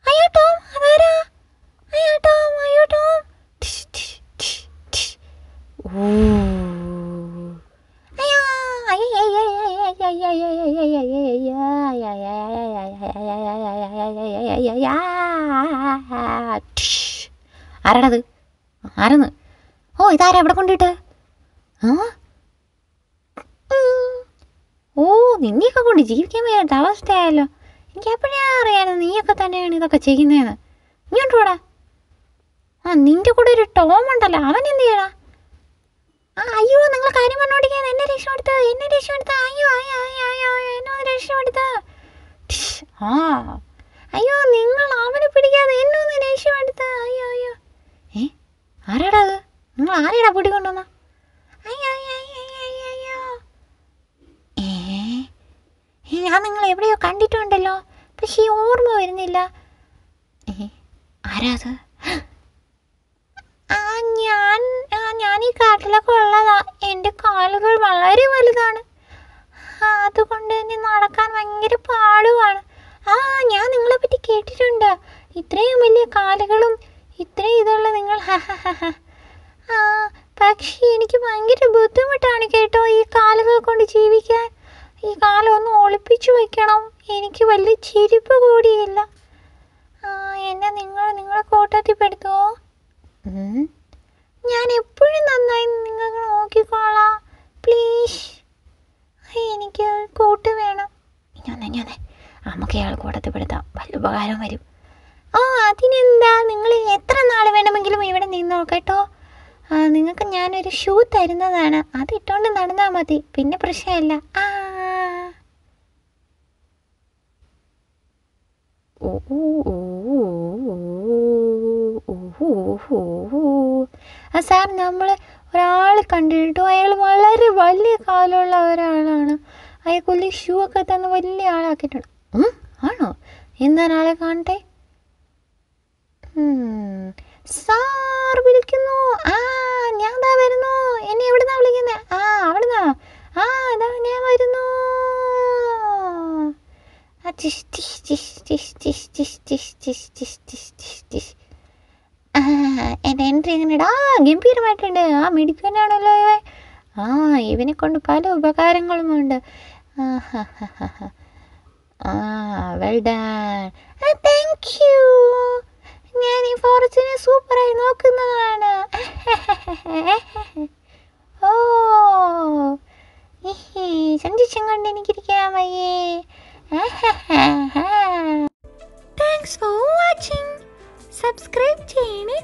അയ്യോ ടോം, അതാരാ? അയ്യോ ടോം, അയ്യോ ടോം. ഓ അയ്യോ, ആരാടത്? ആരെന്ന്? ഓ, ഇതാരാ ഇവിടെ കൊണ്ടിട്ട്? ആ, ഓ, നിന്നെയൊക്കെ കൊണ്ട് ജീവിക്കാൻ വയ്യാത്ത അവസ്ഥയായല്ലോ. എനിക്ക് എപ്പോഴാ അറിയാനും നീയൊക്കെ തന്നെയാണ് ഇതൊക്കെ ചെയ്യുന്നതെന്ന്. ഇങ്ങോട്ട് പോടാ. ആ, നിന്റെ കൂടെ ഒരു ടോം ഉണ്ടല്ലോ, അവൻ എന്ത് ചെയ്യടാ? ആ, അയ്യോ, നിങ്ങൾ കാര്യം പറഞ്ഞോണ്ടിരിക്കാൻ എന്നെ രക്ഷപ്പെടുത്ത്, എന്നെ രക്ഷപ്പെടുത്ത്. അയ്യോ അയ്യോ അയ്യോ അയ്യോ, എന്നെ ഒന്ന് രക്ഷപ്പെടുത്ത്. ആ, അയ്യോ, നിങ്ങൾ അവനെ പിടിക്കാതെ എന്നെ ഒന്ന് രക്ഷപ്പെടുത്ത്. അയ്യോ അയ്യോ. ആരാടാ അത്? നിങ്ങൾ ആരെയാടാ പിടികൊണ്ടുവന്ന? അയ്യോ അയ്യോ അയ്യോ അയ്യോ അയ്യോ. ഞാൻ നിങ്ങൾ എവിടെയോ കണ്ടിട്ടുണ്ടല്ലോ, പക്ഷേ ഈ ഓർമ്മ വരുന്നില്ല. ആരാ അത്? ഞാൻ ഈ കാട്ടിലൊക്കെ ഉള്ളതാ. എൻ്റെ കാലുകൾ വളരെ വലുതാണ്, അതുകൊണ്ട് തന്നെ നടക്കാൻ ഭയങ്കര പാടുമാണ്. ആ, ഞാൻ നിങ്ങളെ പറ്റി കേട്ടിട്ടുണ്ട്. ഇത്രയും വലിയ കാലുകളും ഇത്രയും ഇതുള്ള നിങ്ങൾ. ആ, പക്ഷേ എനിക്ക് ഭയങ്കര ബുദ്ധിമുട്ടാണ് കേട്ടോ ഈ കാലുകൾ കൊണ്ട് ജീവിക്കാൻ. ഈ കാലൊന്ന് ഒളിപ്പിച്ചു വയ്ക്കണം. എനിക്ക് വലിയ ചിരിപ്പ് കൂടിയില്ല. എന്നെ നിങ്ങളെ കോട്ടത്തിൽപ്പെടുത്തുമോ? ഞാൻ എപ്പോഴും നന്നായി നിങ്ങൾക്ക് നോക്കിക്കോളാം, പ്ലീസ്. എനിക്ക് കൂട്ട് വേണം. ഞാൻ നമുക്ക് അയാൾ കൂട്ടത്തിൽപ്പെടുത്താം, വല്ല ഉപകാരം വരും. ഓ, അതിനെന്താ, നിങ്ങൾ എത്ര നാൾ വേണമെങ്കിലും ഇവിടെ നിന്നോ കേട്ടോ. നിങ്ങൾക്ക് ഞാനൊരു ഷൂ തരുന്നതാണ്, അതിട്ടുകൊണ്ട് നടന്നാൽ മതി, പിന്നെ പ്രശ്നമില്ല. സാർ, നമ്മൾ ഒരാൾ കണ്ടിട്ടു. അയാൾ വളരെ വലിയ കാലുള്ള ഒരാളാണ്. അയാൾക്ക് വലിയ ഷൂ ഒക്കെ തന്ന് വലിയ ആളാക്കിയിട്ടുണ്ട്. ആണോ? എന്താണ് ആളെ കാണട്ടെ. സാർ വിളിക്കുന്നു. ഞാൻ ദാ വരുന്നു. എന്നെ എവിടുന്നാ വിളിക്കുന്നത്? അവിടുന്നാ? അതാ ഞാൻ വരുന്നു. എൻ്റെ എൻട്രി എങ്ങനെയാടാ? ഗംഭീരമായിട്ടുണ്ട്. മിടുക്കനാണല്ലോ ഇവൻ. ഇവനെ കൊണ്ട് പല ഉപകാരങ്ങളുമുണ്ട്. Well done. Thank you. ഞാൻ ഈ ഫോറസ്റ്റിനെ സൂപ്പറായി നോക്കുന്നതാണ്. ഓ, സന്തോഷം കൊണ്ട് എനിക്കിരിക്കാൻ വയ്യേ. Thanks for watching. സബ്സ്ക്രൈബ് ചെയ്യണേ.